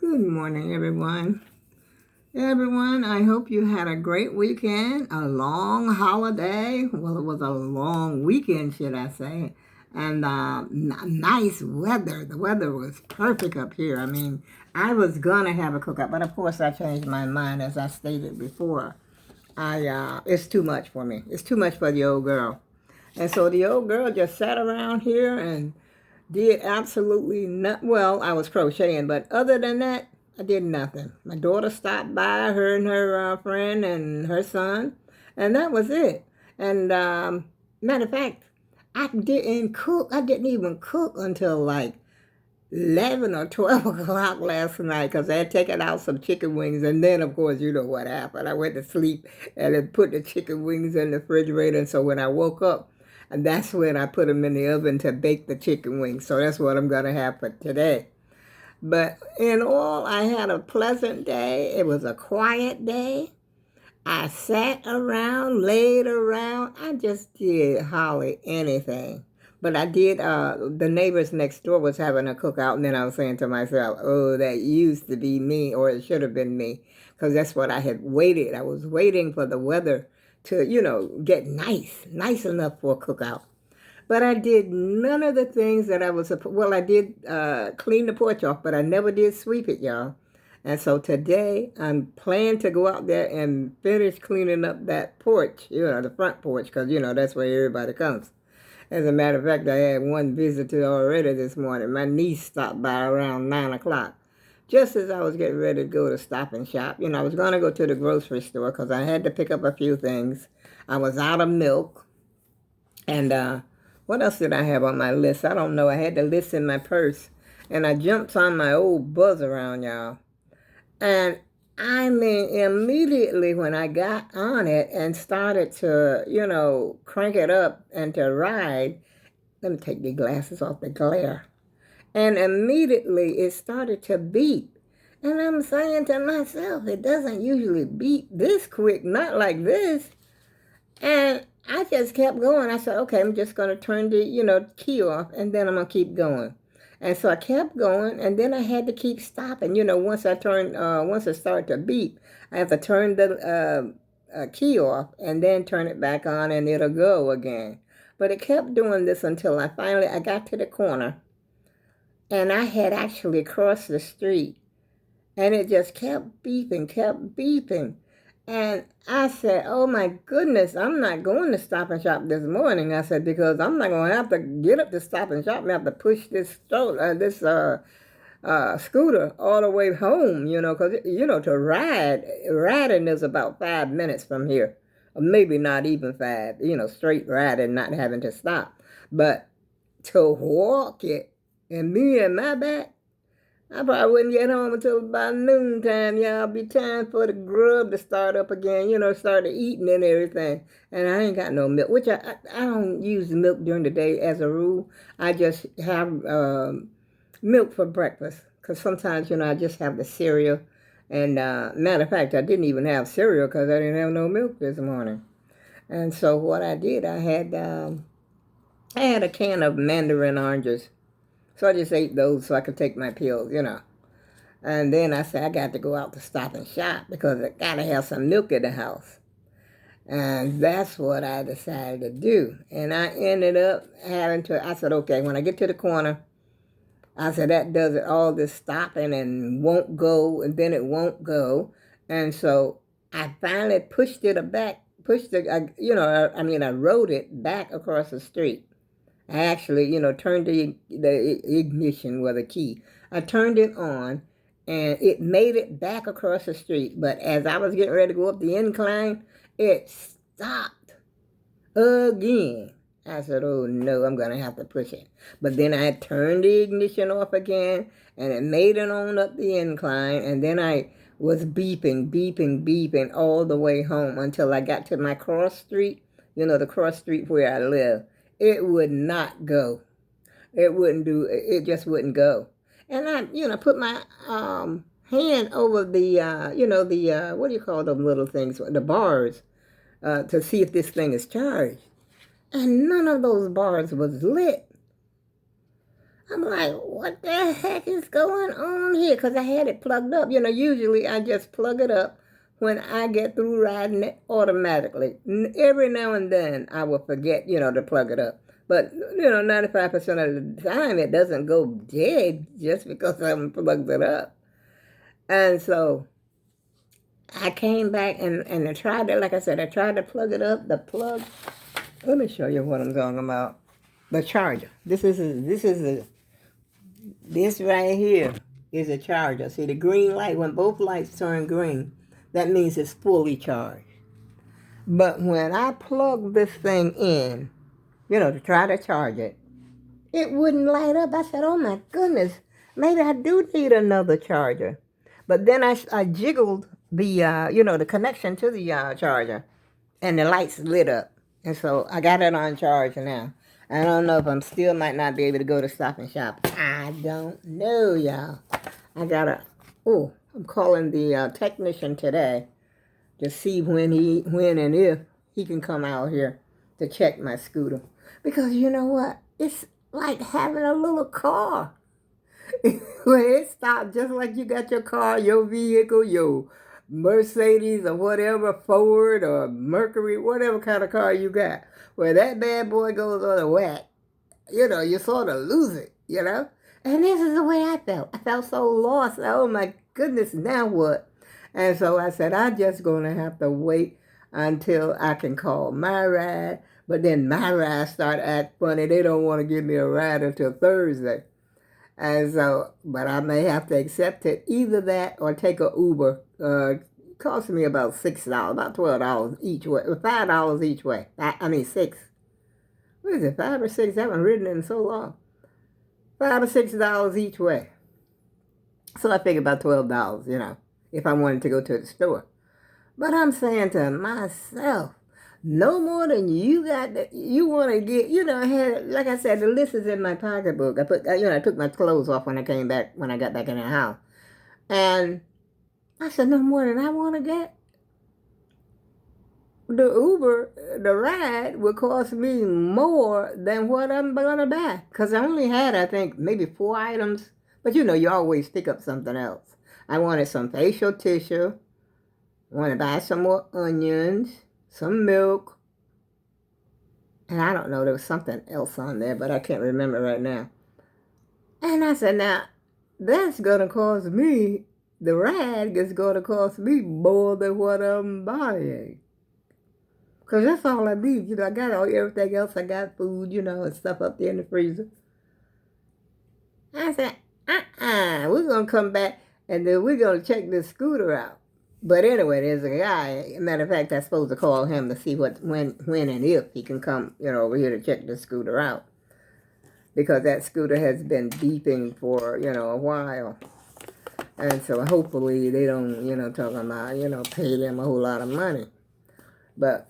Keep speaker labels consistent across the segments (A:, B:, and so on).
A: Good morning, everyone. Everyone, I hope you had a great weekend, a long holiday. Well, it was a long weekend, should I say, and nice weather. The weather was perfect up here. I mean, I was gonna have a cookout, but of course, I changed my mind, as I stated before. It's too much for me. It's too much for the old girl, and so the old girl just sat around here and did absolutely not. Well, I was crocheting, but other than that, I did nothing. My daughter stopped by, her and her friend and her son, and that was it. And matter of fact, I didn't cook. I didn't even cook until like 11 or 12 o'clock last night because I had taken out some chicken wings. And then, of course, you know what happened. I went to sleep and then put the chicken wings in the refrigerator. And so when I woke up, and that's when I put them in the oven to bake the chicken wings. So that's what I'm going to have for today. But in all, I had a pleasant day. It was a quiet day. I sat around, laid around. I just did hardly anything. But I did, the neighbors next door was having a cookout, and then I was saying to myself, oh, that used to be me, or it should have been me, because that's what I had waited. I was waiting for the weather to, get nice enough for a cookout. But I did none of the things that I was, well, I did clean the porch off, but I never did sweep it, y'all. And so today I'm planning to go out there and finish cleaning up that porch, the front porch, because, that's where everybody comes. As a matter of fact, I had one visitor already this morning. My niece stopped by around 9 o'clock. Just as I was getting ready to go to Stop and Shop, I was going to go to the grocery store because I had to pick up a few things. I was out of milk. And what else did I have on my list? I don't know. I had the list in my purse. And I jumped on my old buzz around, y'all. And I mean, immediately when I got on it and started to, crank it up and to ride, let me take the glasses off the glare. And immediately it started to beep. And I'm saying to myself, it doesn't usually beep this quick, not like this. And I just kept going. I said, okay, I'm just going to turn the, key off, and then I'm going to keep going. And so I kept going, and then I had to keep stopping. Once it started to beep, I have to turn the key off and then turn it back on, and it'll go again. But it kept doing this until I got to the corner, and I had actually crossed the street, and it just kept beeping. And I said, oh my goodness, I'm not going to Stop and Shop this morning. I said, because I'm not going to have to get up to Stop and Shop and have to push this scooter all the way home, because, to riding is about 5 minutes from here. Or maybe not even 5, straight riding, not having to stop. But to walk it, and me and my back, I probably wouldn't get home until about noontime, y'all. Be time for the grub to start up again, start eating and everything. And I ain't got no milk, which I don't use milk during the day as a rule. I just have milk for breakfast because sometimes, I just have the cereal. And matter of fact, I didn't even have cereal because I didn't have no milk this morning. And so what I did, I had a can of mandarin oranges. So I just ate those so I could take my pills, And then I said, I got to go out to Stop and Shop because I got to have some milk in the house. And that's what I decided to do. And I ended up I said, okay, when I get to the corner, I said, that does it, all this stopping and won't go, and then it won't go. And so I finally I rode it back across the street. I actually, turned the ignition with a key. I turned it on, and it made it back across the street. But as I was getting ready to go up the incline, it stopped again. I said, oh, no, I'm going to have to push it. But then I turned the ignition off again, and it made it on up the incline. And then I was beeping all the way home until I got to my cross street, the cross street where I live. It would not go. It wouldn't do. It just wouldn't go. And I, put my hand over the, what do you call them little things? The bars, to see if this thing is charged. And none of those bars was lit. I'm like, what the heck is going on here? Because I had it plugged up. Usually I just plug it up when I get through riding it automatically. Every now and then I will forget, to plug it up. But, 95% of the time it doesn't go dead just because I haven't plugged it up. And so I came back and I tried to, like I said, I tried to plug it up. The plug, let me show you what I'm talking about. The charger. This right here is a charger. See the green light, when both lights turn green, that means it's fully charged. But when I plug this thing in, to try to charge it, it wouldn't light up. I said, oh my goodness, maybe I do need another charger. But then I jiggled the, the connection to the charger, and the lights lit up. And so I got it on charge now. I don't know if I'm still might not be able to go to Stop and Shop. I don't know, y'all. I'm calling the technician today to see when and if he can come out here to check my scooter. Because you know what? It's like having a little car. Where it stops just like you got your car, your vehicle, your Mercedes or whatever, Ford or Mercury, whatever kind of car you got. Where that bad boy goes on a whack, you sort of lose it, And this is the way I felt. I felt so lost. Oh my goodness, now what? And so I said, I'm just going to have to wait until I can call my ride. But then my ride started acting funny. They don't want to give me a ride until Thursday. And so, but I may have to accept it. Either that or take a Uber. It cost me about $6, about $12 each way. $5 each way. $6. What is it, 5 or 6? I haven't ridden in so long. $5 or $6 each way. So I figured about $12, if I wanted to go to the store. But I'm saying to myself, no more than you want to get, I had, like I said, the list is in my pocketbook. I took my clothes off when I got back in the house. And I said, no more than I want to get. The Uber, the ride, would cost me more than what I'm going to buy. Because I only had, I think, maybe 4 items. But you always pick up something else. I wanted some facial tissue. I want to buy some more onions, some milk. And I don't know, there was something else on there, but I can't remember right now. And I said, now, that's going to cost me, the ride is going to cost me more than what I'm buying. Because that's all I need. I got everything else. I got food, and stuff up there in the freezer. I said, we're going to come back and then we're going to check this scooter out. But anyway, there's a guy, matter of fact, I'm supposed to call him to see when and if he can come, over here to check the scooter out. Because that scooter has been beeping for, a while. And so hopefully they don't, talking about, pay them a whole lot of money. But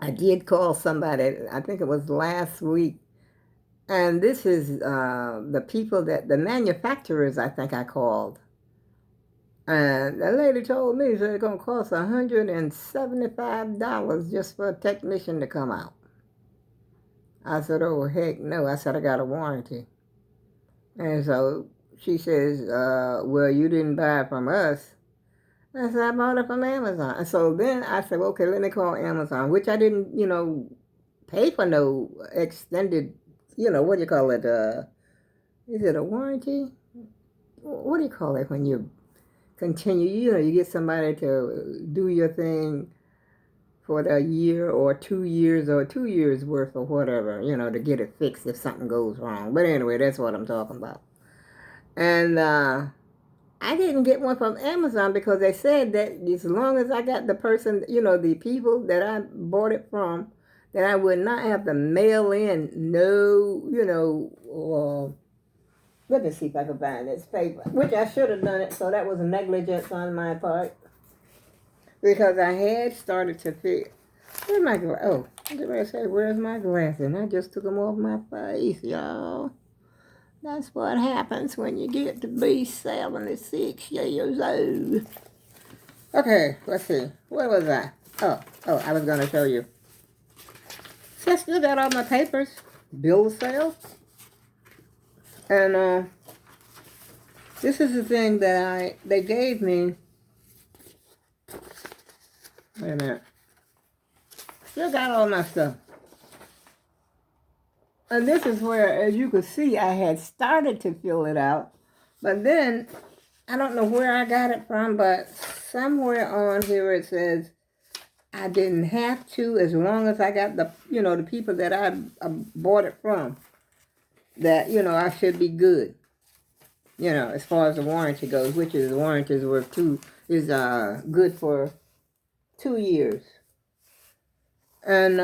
A: I did call somebody, I think it was last week. And this is the people the manufacturers, I think I called. And the lady told me that it's going to cost $175 just for a technician to come out. I said, oh, heck no. I said, I got a warranty. And so she says, well, you didn't buy it from us. I said, I bought it from Amazon. And so then I said, well, okay, let me call Amazon, which I didn't, pay for no extended, what do you call it? Is it a warranty? What do you call it when you continue, you get somebody to do your thing for a year or 2 years or 2 years worth or whatever, to get it fixed if something goes wrong. But anyway, that's what I'm talking about. And I didn't get one from Amazon because they said that as long as I got the person, the people that I bought it from, that I would not have to mail in let me see if I can find this paper, which I should have done it, so that was a negligence on my part. Because I had started to feel, where's my glasses? Oh, I was going to say, where's my glasses? And I just took them off my face, y'all. That's what happens when you get to be 76 years old. Okay, let's see. Where was I? Oh, I was going to show you. So I still got all my papers. Bill of sale. And this is the thing that they gave me. Wait a minute. Still got all my stuff. And this is where, as you can see, I had started to fill it out. But then, I don't know where I got it from, but somewhere on here it says I didn't have to, as long as I got the people that I bought it from, that, I should be good, as far as the warranty goes, which is the warranty is good for 2 years. And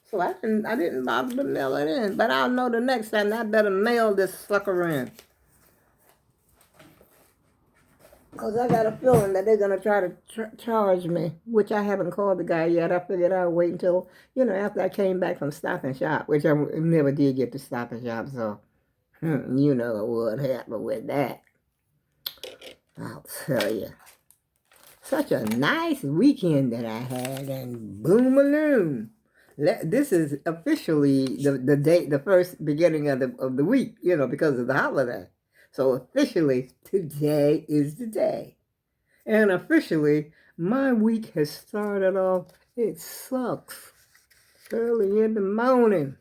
A: so I didn't bother to mail it in, but I'll know the next time I better mail this sucker in. Because I got a feeling that they're going to try to charge me, which I haven't called the guy yet. I figured I'll wait until, after I came back from Stop and Shop, which I never did get to Stop and Shop, so you know what happened with that. I'll tell you. Such a nice weekend that I had, and boom-a-loom. This is officially the day, the first beginning of the week, because of the holiday. So officially, today is the day. And officially, my week has started off, it sucks, early in the morning.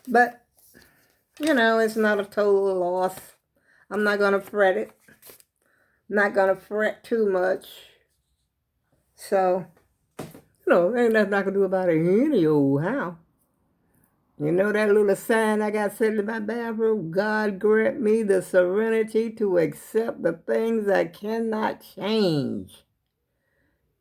A: But, it's not a total loss. I'm not going to fret it. Not going to fret too much. So, ain't nothing I can do about it any old how. That little sign I got sitting in my bathroom? God grant me the serenity to accept the things I cannot change.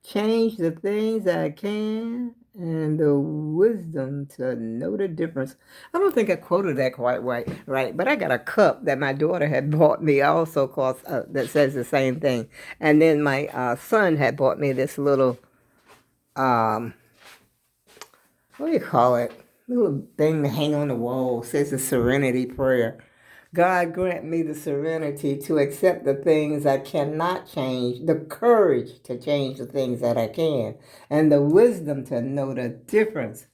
A: Change the things I can, and the wisdom to know the difference. I don't think I quoted that quite right, but I got a cup that my daughter had bought me also that says the same thing. And then my son had bought me this little, what do you call it? Little thing to hang on the wall. It says the serenity prayer. God grant me the serenity to accept the things I cannot change, the courage to change the things that I can, and the wisdom to know the difference.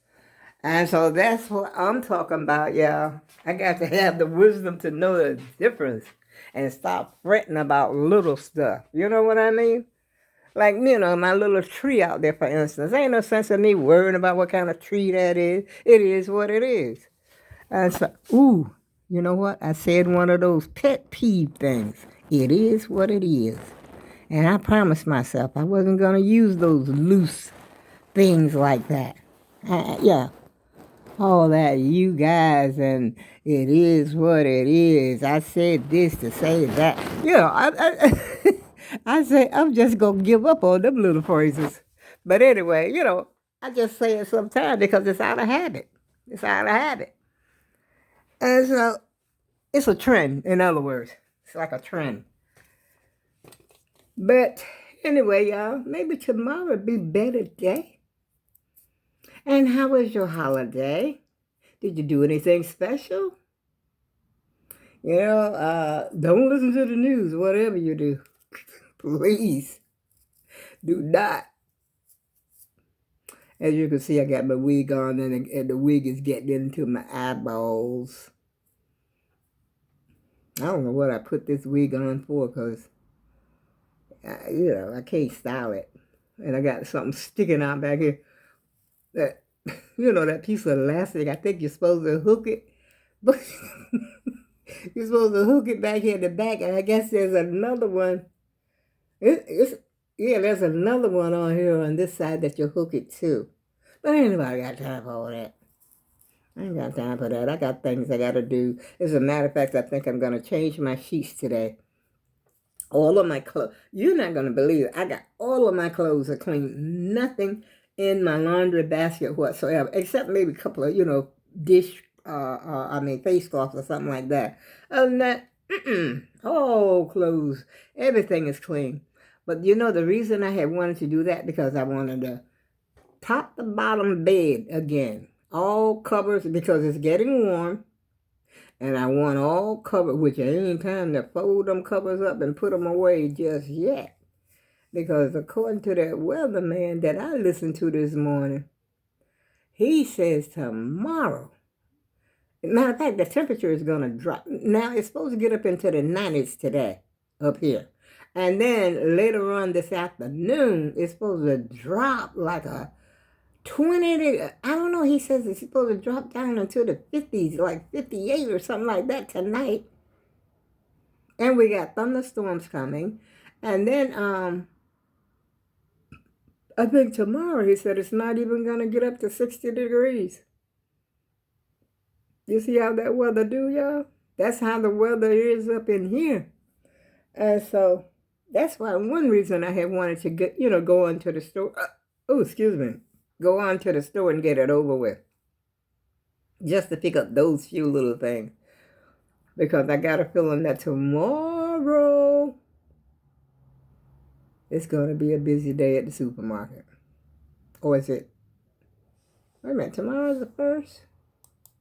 A: And so that's what I'm talking about, y'all. I got to have the wisdom to know the difference and stop fretting about little stuff. You know what I mean? Like, my little tree out there, for instance. Ain't no sense in me worrying about what kind of tree that is. It is what it is. And so, you know what? I said one of those pet peeve things. It is what it is. And I promised myself I wasn't going to use those loose things like that. Yeah. All that, you guys, and it is what it is. I said this to say that. I say I'm just going to give up on them little phrases. But anyway, I just say it sometimes because it's out of habit. It's out of habit. And so it's a trend, in other words. It's like a trend. But anyway, y'all, maybe tomorrow will be a better day. And how was your holiday? Did you do anything special? Don't listen to the news, whatever you do. Please do not. As you can see, I got my wig on, and the wig is getting into my eyeballs. I don't know what I put this wig on for, because, I can't style it. And I got something sticking out back here. That, that piece of elastic, I think you're supposed to hook it. But you're supposed to hook it back here in the back, and I guess there's another one. There's another one on here on this side that you hook it to. But ain't nobody got time for all that. I ain't got time for that. I got things I got to do. As a matter of fact, I think I'm going to change my sheets today. All of my clothes. You're not going to believe it. I got all of my clothes are clean. Nothing in my laundry basket whatsoever, except maybe a couple of, face cloths or something like that. Other than that, all clothes, everything is clean. But the reason I had wanted to do that, because I wanted to top the bottom bed again. All covers, because it's getting warm. And I want all covers, which ain't time to fold them covers up and put them away just yet. Because according to that weatherman that I listened to this morning, he says tomorrow Matter of fact, the temperature is going to drop. Now, it's supposed to get up into the 90s today up here. And then later on this afternoon, it's supposed to drop like a 20 to, I don't know, he says it's supposed to drop down into the 50s, like 58 or something like that tonight. And we got thunderstorms coming. And then I think tomorrow he said it's not even going to get up to 60 degrees. You see how that weather do, y'all? That's how the weather is up in here. And so that's why one reason I had wanted to get, go onto the store. Go on to the store and get it over with. Just to pick up those few little things. Because I got a feeling that tomorrow it's going to be a busy day at the supermarket. Or is it? Wait a minute, tomorrow's the 1st?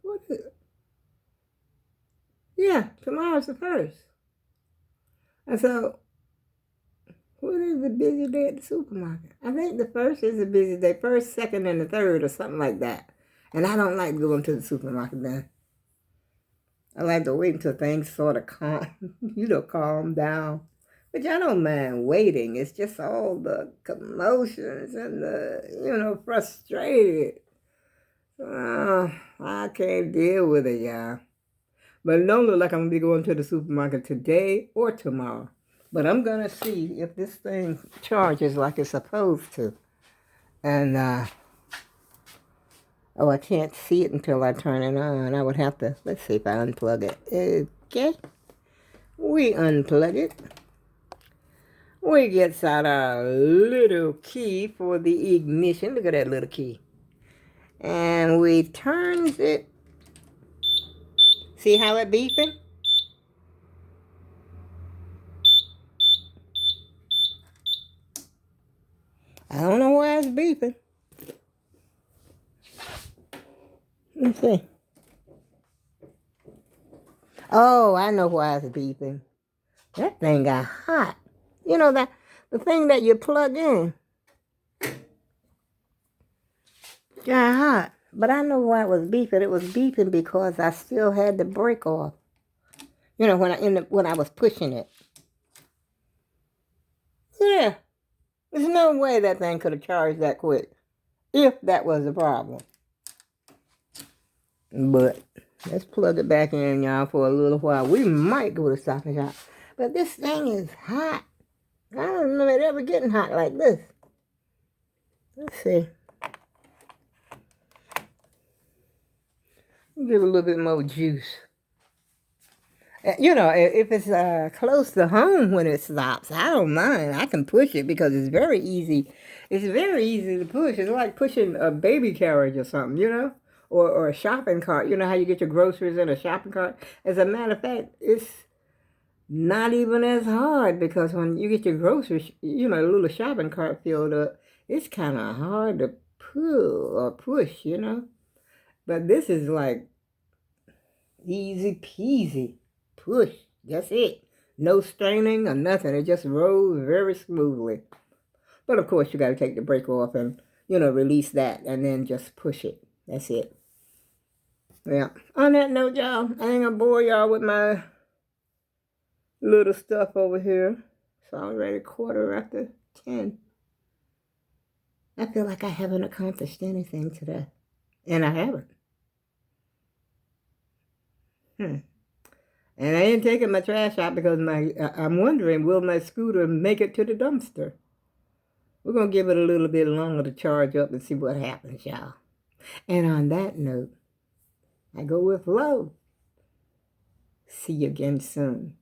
A: What is it? Yeah, tomorrow's the 1st. And so, what is the busy day at the supermarket? I think the 1st is a busy day. 1st, 2nd, and the 3rd or something like that. And I don't like going to the supermarket then. I like to wait until things sort of calm down. Which I don't mind waiting. It's just all the commotions and the, frustrated. I can't deal with it, y'all. But it don't look like I'm going to be going to the supermarket today or tomorrow. But I'm going to see if this thing charges like it's supposed to. And, I can't see it until I turn it on. I would have to, let's see if I unplug it. Okay. We unplug it. We get out our little key for the ignition. Look at that little key. And we turns it. See how it beeping? I don't know why it's beeping. Let's see. Oh, I know why it's beeping. That thing got hot. You know that the thing that you plug in got hot. But I know why it was beeping. It was beeping because I still had the brake off. When I was pushing it. Yeah. There's no way that thing could have charged that quick. If that was the problem. But let's plug it back in, y'all, for a little while. We might go to Stop and Shop. But this thing is hot. I don't remember it ever getting hot like this. Let's see. Give it a little bit more juice. If it's close to home when it stops, I don't mind. I can push it because it's very easy. It's very easy to push. It's like pushing a baby carriage or something, or a shopping cart. You know how you get your groceries in a shopping cart? As a matter of fact, it's not even as hard because when you get your groceries, a little shopping cart filled up, it's kind of hard to pull or push, But this is like easy peasy. Push. That's it. No straining or nothing. It just rolls very smoothly. But of course, you got to take the brake off and, release that and then just push it. That's it. Yeah. On that note, y'all, I ain't going to bore y'all with my little stuff over here. It's already 10:15. I feel like I haven't accomplished anything today. And I haven't. And I ain't taking my trash out because I'm wondering, will my scooter make it to the dumpster? We're going to give it a little bit longer to charge up and see what happens, y'all. And on that note, I go with love. See you again soon.